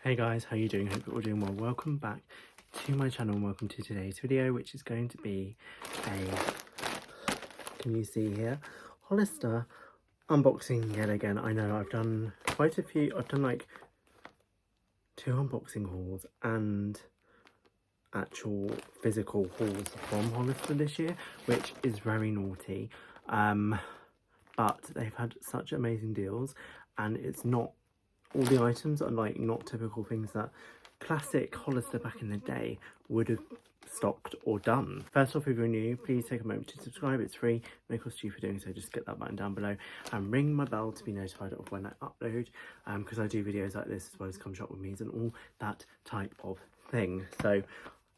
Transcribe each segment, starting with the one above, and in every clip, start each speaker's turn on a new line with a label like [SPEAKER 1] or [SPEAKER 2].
[SPEAKER 1] Hey guys, how you doing? Hope you're all doing well. Welcome back to my channel and welcome to today's video, which is going to be can you see here, Hollister unboxing yet again. I know I've done quite a few. I've done like 2 unboxing hauls and actual physical hauls from Hollister this year, which is very naughty. But they've had such amazing deals, and it's not all the items are like not typical things that classic Hollister back in the day would have stocked or done. First off, if you're new, please take a moment to subscribe. It's free, no cost to you for doing so. Just get that button down below and ring my bell to be notified of when I upload, because I do videos like this as well as come shop with me's and all that type of thing. So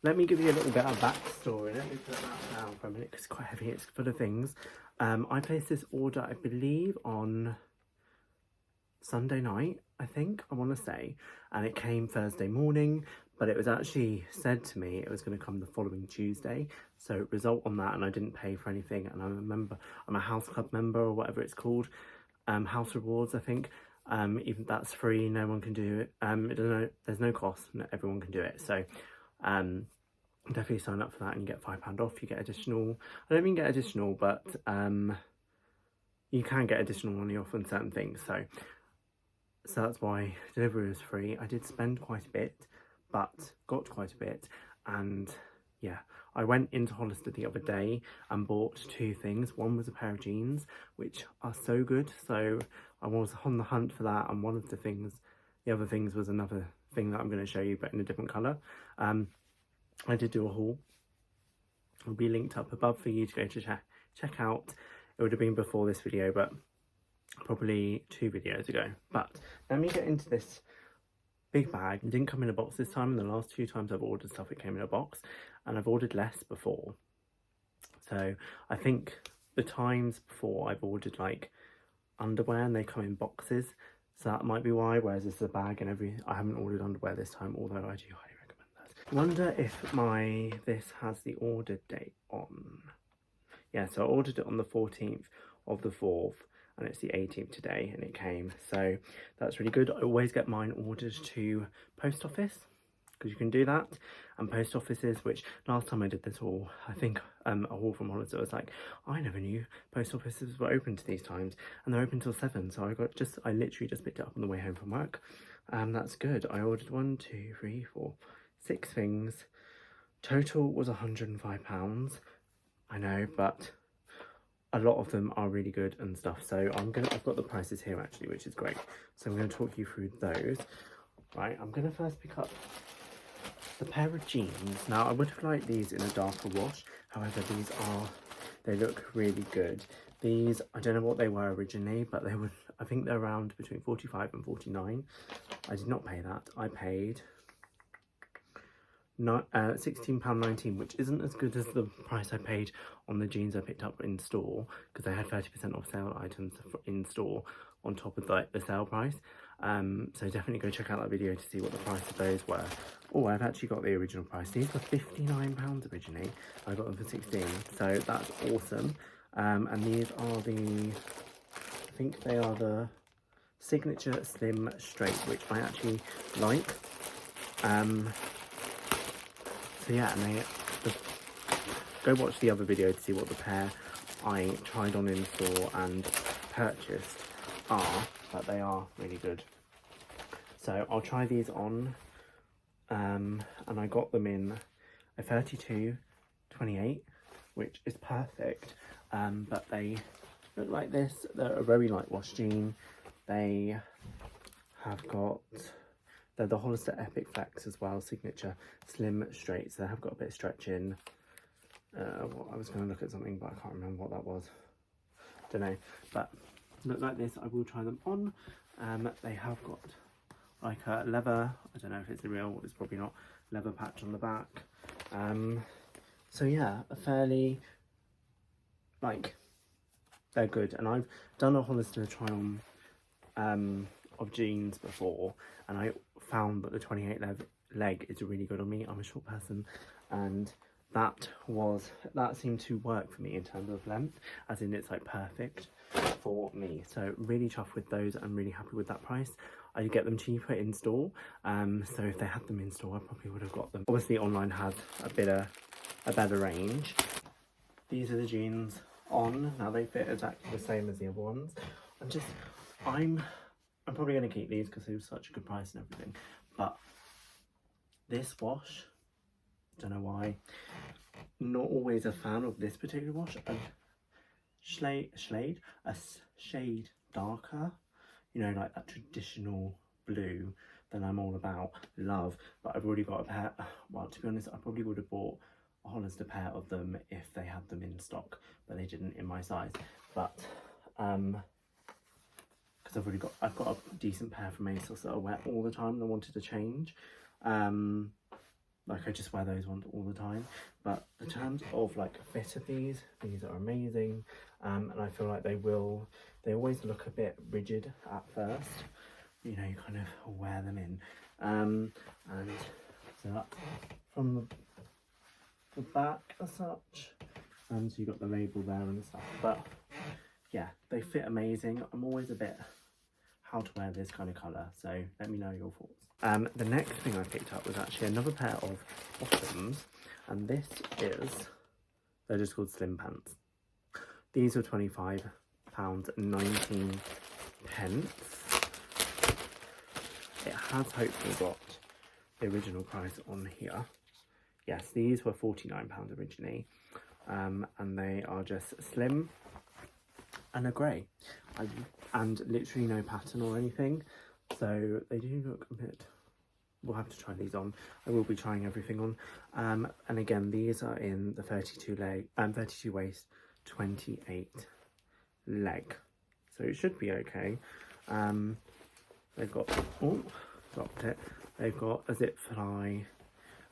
[SPEAKER 1] let me give you a little bit of backstory. Let me put that down for a minute because it's quite heavy. It's full of things. I placed this order, I believe, on Sunday night, I think, I want to say, and it came Thursday morning, but it was actually said to me it was going to come the following Tuesday. So result on that, and I didn't pay for anything, and I remember I'm a house club member or whatever it's called, house rewards, I think. Even that's free, no one can do it. There's no cost, everyone can do it. So definitely sign up for that and you get £5 off. You get additional, I don't mean get additional, but you can get additional money off on certain things. So that's why delivery was free. I did spend quite a bit, but got quite a bit. And yeah, I went into Hollister the other day and bought 2 things. One was a pair of jeans, which are so good. So I was on the hunt for that. And one of the other things was another thing that I'm going to show you, but in a different colour. I did do a haul. It'll be linked up above for you to go to check out. It would have been before this video, but probably 2 videos ago. But let me get into this big bag. It didn't come in a box this time, and the last 2 times I've ordered stuff it came in a box, and I've ordered less before. So I think the times before I've ordered like underwear and they come in boxes, so that might be why, whereas this is a bag and I haven't ordered underwear this time, although I do highly recommend that. Wonder if this has the order date on. Yeah, so I ordered it on the 14th of the 4th, and it's the 18th today, and it came, so that's really good. I always get mine ordered to post office, because you can do that, and post offices, which last time I did this haul, I think a haul from Hollister, was like, I never knew post offices were open to these times, and they're open till 7, so I literally just picked it up on the way home from work. That's good. I ordered 1, 2, 3, 4, 6 things. Total was £105. I know, but a lot of them are really good and stuff. So I've got the prices here actually, which is great. So I'm going to talk you through those. Right, I'm going to first pick up the pair of jeans. Now I would have liked these in a darker wash. However, they look really good. These, I don't know what they were originally, but I think they're around between 45 and 49. I did not pay that. I paid £16.19, which isn't as good as the price I paid on the jeans I picked up in store, because they had 30% off sale items in store on top of the sale price. So definitely go check out that video to see what the price of those were. Oh, I've actually got the original price. These were £59 originally. I got them for 16, so that's awesome. And these are I think they are the Signature Slim Straight, which I actually like. So yeah, and go watch the other video to see what the pair I tried on in store and purchased are, but they are really good. So I'll try these on, and I got them in a 32/28, which is perfect, but they look like this. They're a very light wash jean. They have got... They're the Hollister Epic Flex as well, Signature Slim Straight. So they have got a bit of stretch in. Well, I was going to look at something, but I can't remember what that was. Don't know. But look like this. I will try them on. They have got like a leather. I don't know if it's the real. It's probably not. Leather patch on the back. So yeah, a fairly they're good. And I've done a Hollister try on of jeans before, and I found that the 28 leg is really good on me. I'm a short person, and that seemed to work for me in terms of length, as in it's like perfect for me. So really chuffed with those. I'm really happy with that price. I'd get them cheaper in store. So if they had them in store, I probably would have got them. Obviously online has a better range. These are the jeans on. Now they fit exactly the same as the other ones. I'm probably going to keep these because it was such a good price and everything. But this wash, don't know why, not always a fan of this particular wash. A shade darker, you know, like that traditional blue that I'm all about, love. But I've already got a pair. Well, to be honest, I probably would have bought a Hollister pair of them if they had them in stock, but they didn't in my size. But because I've got a decent pair from ASOS that I wear all the time and I wanted to change. Like I just wear those ones all the time. But in terms of like fit of these are amazing. And I feel like they always look a bit rigid at first. You know, you kind of wear them in. And so that's from the back as such. So you got the label there and stuff. But yeah, they fit amazing. I'm always a bit how to wear this kind of colour, so let me know your thoughts. The next thing I picked up was actually another pair of bottoms, and this is, they're just called slim pants. These were £25.19. It has hopefully got the original price on here. Yes, these were £49 originally, and they are just slim and a grey, and literally no pattern or anything, so they do look a bit, we'll have to try these on. I will be trying everything on, and again these are in the 32 waist, 28 leg, so it should be okay. They've got, oh, dropped it, they've got a zip fly,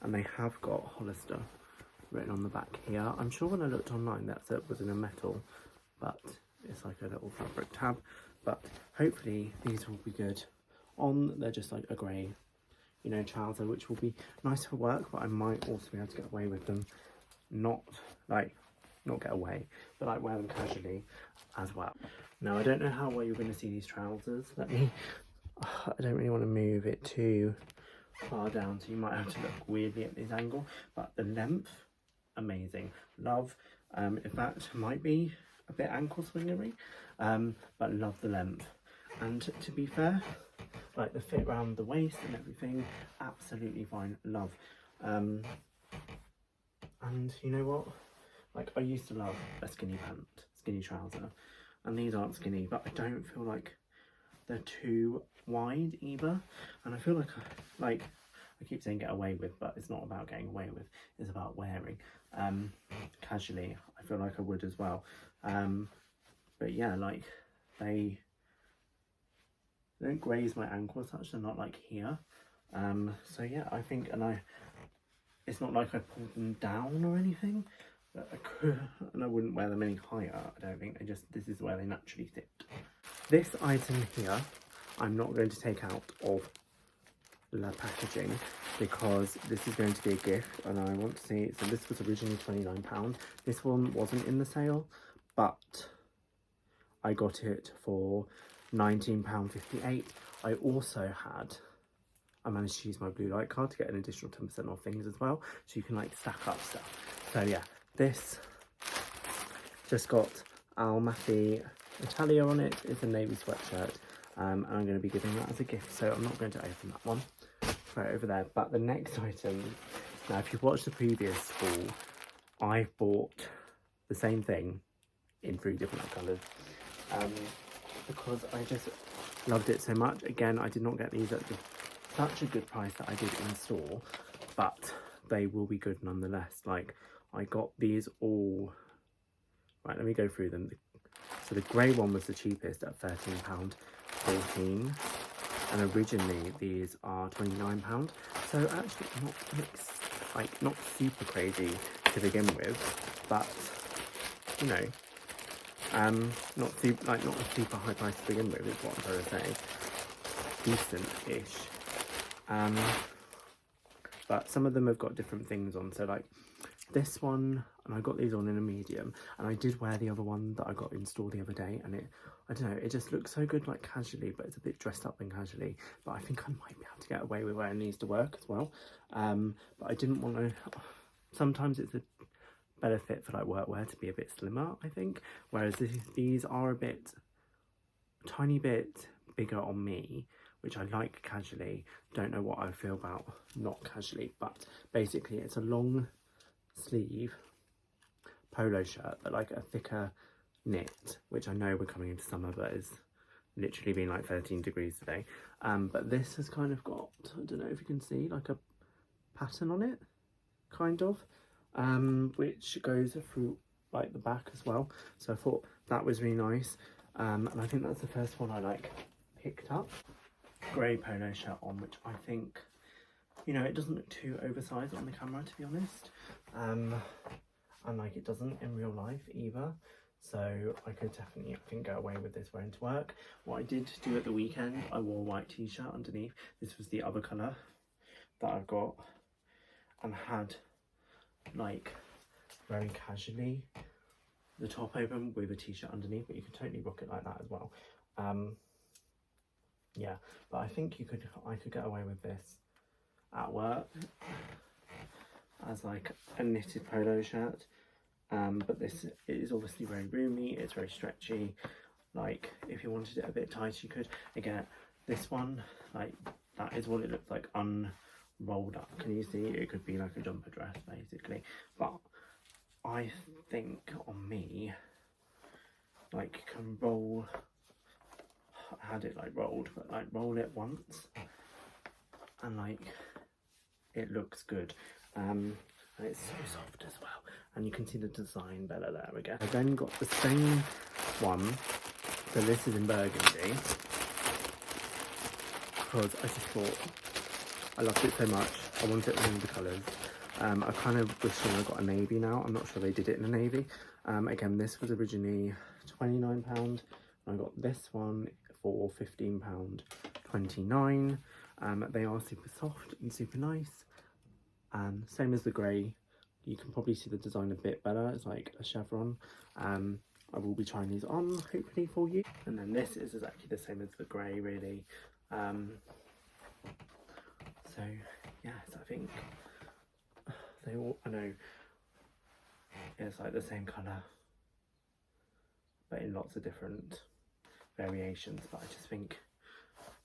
[SPEAKER 1] and they have got Hollister written on the back here. I'm sure when I looked online that was in a metal, but it's like a little fabric tab. But hopefully these will be good on. They're just like a grey, you know, trouser, which will be nice for work, but I might also be able to get away with them. Not get away, but like wear them casually as well. Now I don't know how well you're going to see these trousers. I don't really want to move it too far down, so you might have to look weirdly at this angle, but the length, amazing, love. In fact, might be a bit ankle swingery, but love the length. And to be fair, like the fit around the waist and everything, absolutely fine, love. And you know what, like I used to love a skinny trouser, and these aren't skinny, but I don't feel like they're too wide either. And I feel like I keep saying get away with, but it's not about getting away with, it's about wearing casually. I feel like I would as well. But yeah, like they don't graze my ankle as such, they're not like here. So yeah, I think, it's not like I pulled them down or anything, but I could, and I wouldn't wear them any higher, I don't think. This is where they naturally sit. This item here, I'm not going to take out of the packaging because this is going to be a gift and I want to see. So this was originally £29. This one wasn't in the sale, but I got it for £19.58. I also I managed to use my blue light card to get an additional 10% off things as well, so you can like stack up stuff. So yeah, this just got Almaty Italia on it. It's a navy sweatshirt, and I'm going to be giving that as a gift, so I'm not going to open that one. Right over there. But the next item, now if you've watched the previous haul, I've bought the same thing in 3 different colours, because I just loved it so much. Again, I did not get these at such a good price that I did in store, but they will be good nonetheless. Like I got these all, right, let me go through them. So the grey one was the cheapest at £13.14, and originally these are £29. So actually not super crazy to begin with, but you know, not a super high price to begin with is what I'm trying to say. Decent-ish. But some of them have got different things on. So like this one, and I got these on in a medium, and I did wear the other one that I got in store the other day, and I don't know, it just looks so good like casually, but it's a bit dressed up and casually, but I think I might be able to get away with wearing these to work as well. But I didn't want to, sometimes it's a better fit for like workwear to be a bit slimmer, I think, whereas these are a tiny bit bigger on me, which I like casually. Don't know what I feel about not casually, but basically it's a long sleeve polo shirt, but like a thicker knit, which I know we're coming into summer, but it's literally been like 13 degrees today. But this has kind of got, I don't know if you can see, like a pattern on it, kind of, which goes through like the back as well. So I thought that was really nice. And I think that's the first one I like picked up. Grey polo shirt on, which I think, you know, it doesn't look too oversized on the camera, to be honest. And like it doesn't in real life either. So I could definitely, I think, go away with this wearing to work. What I did do at the weekend, I wore a white t-shirt underneath. This was the other colour that I've got, and had like very casually the top open with a t-shirt underneath, but you can totally rock it like that as well. Yeah, but I think I could get away with this at work as like a knitted polo shirt. But this is obviously very roomy, it's very stretchy. Like if you wanted it a bit tight, you could. Again, this one, like that is what it looks like unrolled up. Can you see? It could be like a jumper dress basically. But I think on me, like you can roll, I had it like rolled, but like roll it once and like it looks good. And it's so soft as well, and you can see the design better there again. I then got the same one, so this is in burgundy, because I just thought I loved it so much, I wanted it in all the colours. I kind of wish I got a navy now. I'm not sure they did it in a navy. Again, this was originally £29, I got this one for £15.29. They are super soft and super nice. Same as the grey, you can probably see the design a bit better. It's like a chevron. I will be trying these on hopefully for you. And then this is exactly the same as the grey, really. So yes, I think they all, I know it's like the same colour, but in lots of different variations, but I just think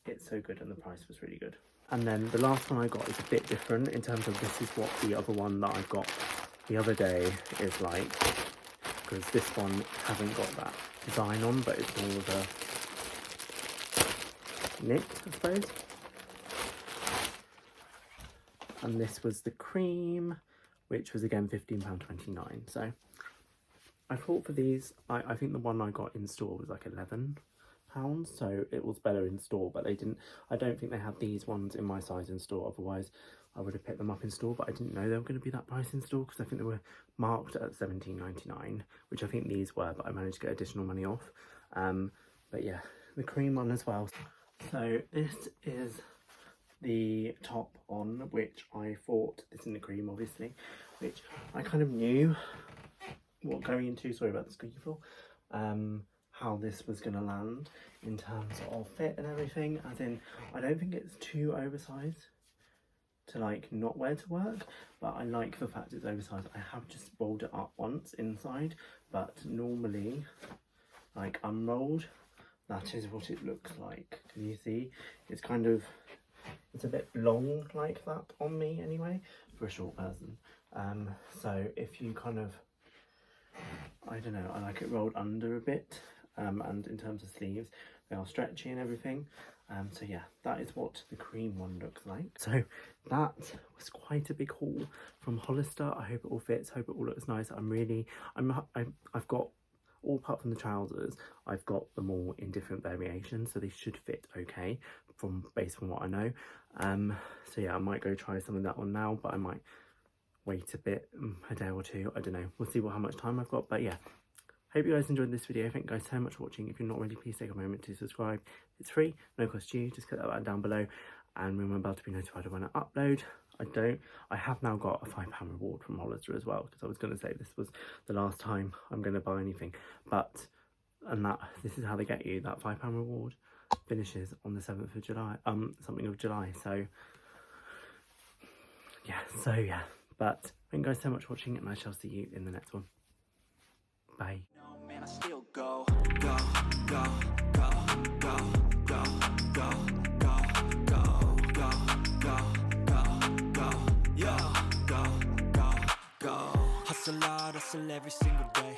[SPEAKER 1] it's so good, and the price was really good. And then the last one I got is a bit different in terms of, this is what the other one that I got the other day is like, because this one hasn't got that design on, but it's more of a knit, I suppose. And this was the cream, which was again £15.29. So I thought for these, I think the one I got in store was like £11, so it was better in store, but they didn't, I don't think they had these ones in my size in store, otherwise I would have picked them up in store, but I didn't know they were going to be that price in store, because I think they were marked at £17.99, which I think these were, but I managed to get additional money off. But yeah, the cream one as well. So this is the top on, which I thought, this in the cream obviously, which I kind of knew what going into, sorry about the squeaky floor, how this was going to land in terms of fit and everything, as in I don't think it's too oversized to like not wear to work, but I like the fact it's oversized. I have just rolled it up once inside, but normally like unrolled, that is what it looks like. Can you see? It's kind of, it's a bit long like that on me anyway, for a short person. So if you kind of, I don't know, I like it rolled under a bit, and in terms of sleeves, they are stretchy and everything. So yeah, that is what the cream one looks like. So that was quite a big haul from Hollister. I hope it all fits, hope it all looks nice. I've got, all apart from the trousers, I've got them all in different variations, so they should fit okay based on what I know. So yeah, I might go try some of that on now, but I might wait a bit, a day or two, I don't know, we'll see how much time I've got. But yeah, hope you guys enjoyed this video. Thank you guys so much for watching. If you're not already, please take a moment to subscribe. It's free, no cost to you, just click that button down below, and remember to be notified when I upload. I have now got a £5 reward from Hollister as well, because I was going to say this was the last time I'm going to buy anything, but this is how they get you. That £5 reward finishes on the 7th of July, something of July. So yeah, but thank you guys so much for watching, and I shall see you in the next one. Bye.
[SPEAKER 2] No, man, I still go, go, go, go, go, go, go, go, go, go, go, go, go, yo, go, go, go. Hustle hard, hustle every single day.